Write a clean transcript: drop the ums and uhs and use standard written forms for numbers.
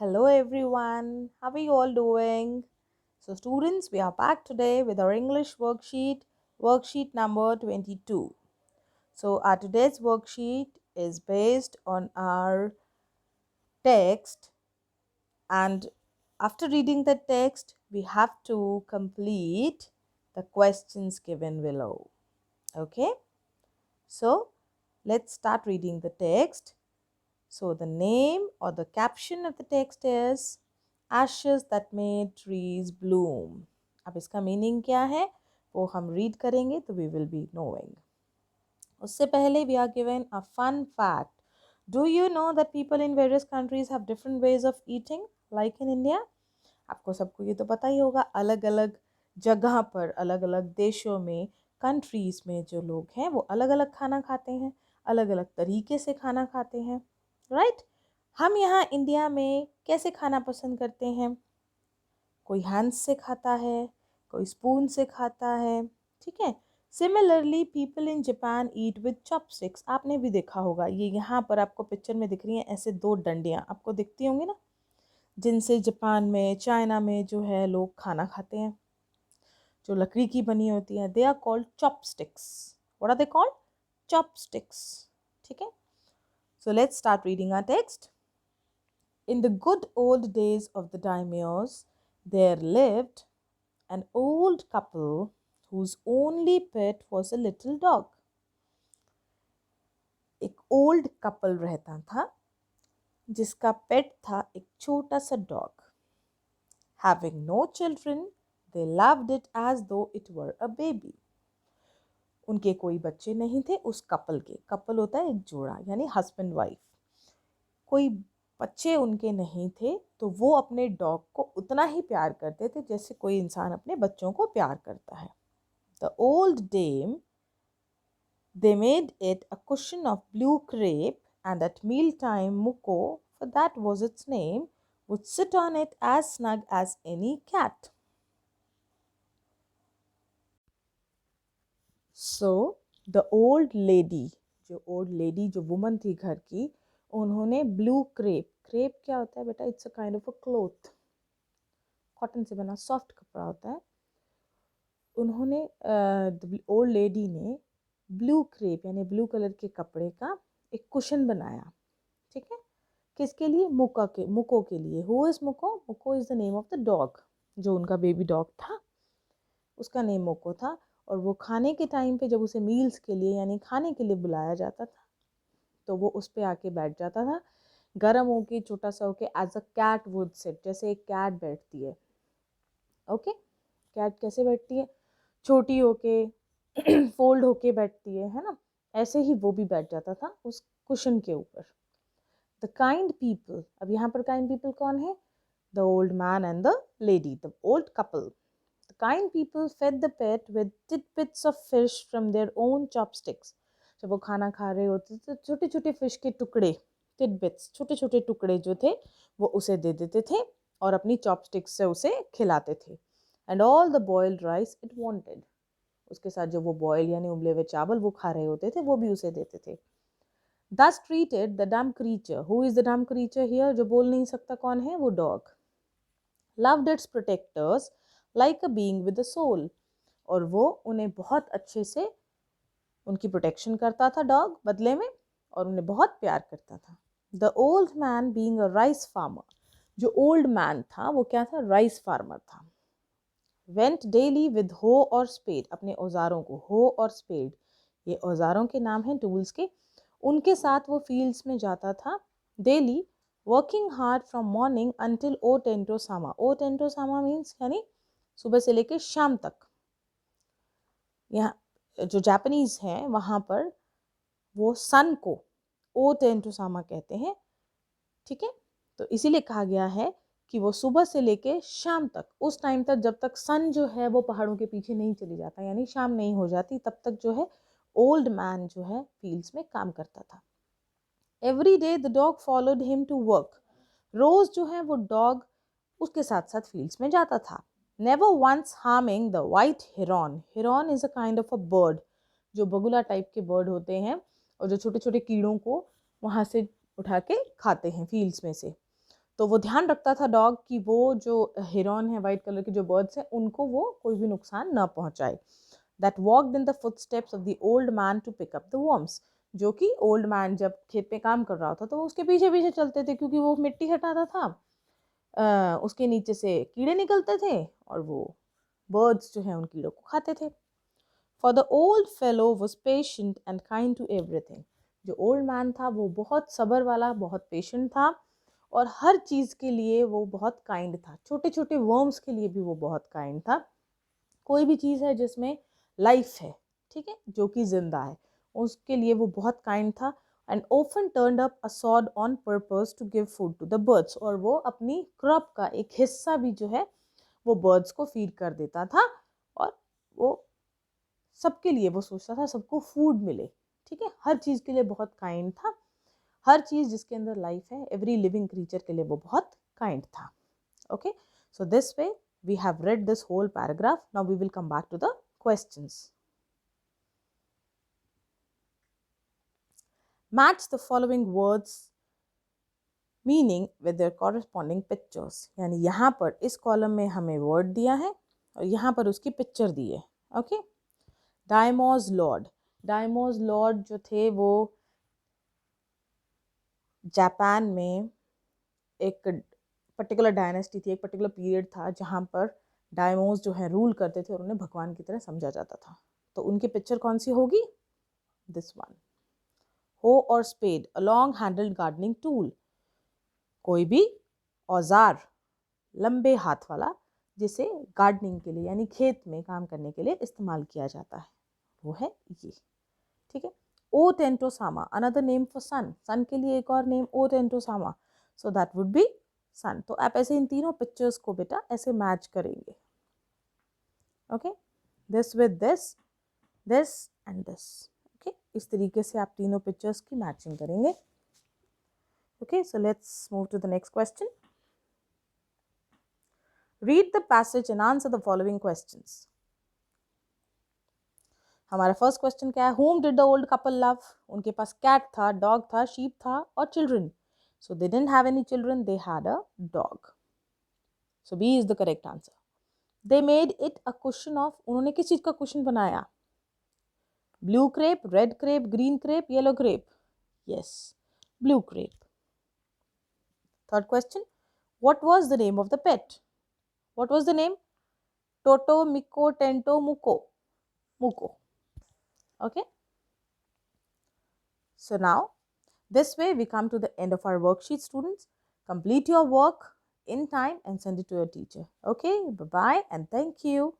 Hello everyone, how are you all doing? So students, we are back today with our English worksheet number 22. So our today's worksheet is based on our text, and after reading the text, we have to complete the questions given below. Okay? So let's start reading the text. So the name or the caption of the text is Ashes that made trees bloom. अब इसका meaning क्या है वो हम read करेंगे तो we will be knowing. उससे पहले we are given a fun fact. Do you know that people in various countries have different ways of eating like in India. आपको सबको ये तो पता ही होगा, अलग अलग जगह पर अलग अलग देशों में कंट्रीज़ में जो लोग हैं वो अलग अलग खाना खाते हैं, अलग अलग तरीके से खाना खाते हैं. राइट. हम यहाँ इंडिया में कैसे खाना पसंद करते हैं? कोई हैंड्स से खाता है, कोई स्पून से खाता है. ठीक है. Similarly people in Japan eat with chopsticks. आपने भी देखा होगा, ये यहाँ पर आपको पिक्चर में दिख रही हैं ऐसे दो डंडियाँ आपको दिखती होंगी ना, जिनसे जापान में, चाइना में जो है लोग खाना खाते हैं, जो लकड़ी की बनी होती हैं. They are called chopsticks. What are they called? Chopsticks. ठीक है. So let's start reading our text. In the good old days of the daimyos, there lived an old couple whose only pet was a little dog. एक old couple रहता था जिसका पेट था एक छोटा सा dog. Having no children, they loved it as though it were a baby. उनके कोई बच्चे नहीं थे उस कपल के. कपल होता है एक जोड़ा, यानी हस्बैंड वाइफ. कोई बच्चे उनके नहीं थे तो वो अपने डॉग को उतना ही प्यार करते थे जैसे कोई इंसान अपने बच्चों को प्यार करता है. The old dame, they made it a cushion of blue crepe, and at mealtime Muko, for that was its name, would sit on it as snug as any cat. So the old lady, जो woman थी घर की, उन्होंने blue crepe. Crepe क्या होता है बेटा? It's a kind of a cloth, cotton से बना सॉफ्ट कपड़ा होता है. उन्होंने ओल्ड लेडी ने ब्लू क्रेप यानी ब्लू कलर के कपड़े का एक कुशन बनाया. ठीक है. किसके लिए? मुको के लिए. Who is Muko? Muko is the name of the dog. जो उनका बेबी डॉग था उसका नेम मुको था. और वो खाने के टाइम पे जब उसे मील्स के लिए यानी खाने के लिए बुलाया जाता था तो वो उस पर आके बैठ जाता था, गर्म होके, छोटा सा होके, as a cat would sit, जैसे एक कैट बैठती है. ओके. कैट कैसे बैठती है? छोटी होके फोल्ड होके बैठती है ना. ऐसे ही वो भी बैठ जाता था उस कुशन के ऊपर. The kind people. अब यहाँ पर काइंड पीपल कौन है? The old man and the lady, the old couple. The kind people fed the pet with tidbits of fish from their own chopsticks. जब वो खाना खा रहे होते थे तो छोटे छोटे फिश के टुकड़े, टिडबिट्स, छोटे छोटे टुकड़े जो थे वो उसे दे देते थे और अपनी चॉपस्टिक्स से उसे खिलाते थे. And all the boiled rice it wanted. उसके साथ जो वो बॉयल यानी उबले हुए चावल वो खा रहे होते थे वो भी उसे देते थे. Thus treated the dumb creature. Who is the dumb creature here? जो बोल नहीं सकता कौन है? वो dog. Loved its protectors like a being with a soul. और वो उन्हें बहुत अच्छे से उनकी प्रोटेक्शन करता था डॉग बदले में, और उन्हें बहुत प्यार करता था. The old man being a rice farmer. जो ओल्ड मैन था वो क्या था? राइस फार्मर था. Went daily with hoe और spade. अपने औजारों को, हो और स्पेड ये औजारों के नाम हैं, टूल्स के. उनके साथ वो फील्ड्स में जाता था daily, working hard from morning until Otentosama. O टेंटो Sama means यानी सुबह से लेकर शाम तक. यहाँ जो जापानीज हैं वहाँ पर वो सन को ओ टेंटो सामा कहते हैं. ठीक है. तो इसीलिए कहा गया है कि वो सुबह से लेके शाम तक, उस टाइम तक जब तक सन जो है वो पहाड़ों के पीछे नहीं चली जाता यानी शाम नहीं हो जाती, तब तक जो है ओल्ड मैन जो है फील्ड्स में काम करता था. Every day the dog followed him to work. रोज जो है वो डॉग उसके साथ साथ फील्ड्स में जाता था. Never once harming the white heron. Heron is a kind of a bird, जो बगुला टाइप के बर्ड होते हैं और जो छोटे छोटे कीड़ों को वहाँ से उठा के खाते हैं फील्ड्स में से. तो वो ध्यान रखता था डॉग कि वो जो हिरन है, वाइट कलर के जो बर्ड्स हैं, उनको वो कोई भी नुकसान ना पहुंचाए. That walked in the footsteps of the old man to pick up the worms. जो कि ओल्ड मैन जब खेत में काम कर रहा था तो वो उसके पीछे पीछे चलते थे, क्योंकि वो मिट्टी हटाता था. उसके नीचे से कीड़े निकलते थे और वो बर्ड्स जो है उन कीड़ों को खाते थे. For the old fellow was patient and kind to everything. जो ओल्ड मैन था वो बहुत सब्र वाला, बहुत पेशेंट था और हर चीज़ के लिए वो बहुत काइंड था. छोटे छोटे वर्म्स के लिए भी वो बहुत काइंड था. कोई भी चीज़ है जिसमें लाइफ है, ठीक है, जो कि जिंदा है, उसके लिए वो बहुत काइंड था. And often turned up a sod on purpose to give food to the birds. और वो अपनी क्रॉप का एक हिस्सा भी जो है वो बर्ड्स को फीड कर देता था. और वो सबके लिए वो सोचता था सबको फूड मिले, ठीक है. हर चीज़ के लिए बहुत काइंड था. हर चीज़ जिसके अंदर लाइफ है, एवरी लिविंग क्रीचर के लिए वो बहुत काइंड था. Okay, so this way we have read this whole paragraph. Now we will come back to the questions. Match the following words meaning with their corresponding pictures. यानी यहाँ पर इस column में हमें वर्ड दिया है और यहाँ पर उसकी पिक्चर दी है. Okay, Deimos lord. Deimos lord जो थे वो जापान में एक पर्टिकुलर डायनेस्टी थी, एक पर्टिकुलर पीरियड था जहाँ पर डायमोस जो है रूल करते थे और उन्हें भगवान की तरह समझा जाता था. तो उनकी पिक्चर कौन सी होगी? This one. हो और spade, a long handled gardening tool. कोई भी औजार लंबे हाथ वाला जिसे गार्डनिंग के लिए यानी खेत में काम करने के लिए इस्तेमाल किया जाता है, वो है ये. ठीक है. Otentosama, another name for sun. Sun के लिए एक और name Otentosama. So that would be sun. तो आप ऐसे इन तीनों पिक्चर्स को बेटा ऐसे मैच करेंगे. Okay, this with this, this and this. Okay, इस तरीके से आप तीनों पिक्चर्स की मैचिंग करेंगे. Okay, so let's move to the next question. Read the passage and answer the following questions. हमारा फर्स्ट क्वेश्चन क्या है? whom did the old couple love? उनके पास कैट था, डॉग था, शीप था और children. So they didn't have any children, they had a dog. So B is the correct answer. They made it a cushion of, उन्होंने किस चीज का cushion बनाया? Blue crepe, red crepe, green crepe, yellow crepe. Yes, blue crepe. Third question, what was the name of the pet? What was the name? Toto, Miko, Tento, Muko. Muko. Okay. So now, this way we come to the end of our worksheet, students. Complete your work in time and send it to your teacher. Okay, bye-bye and thank you.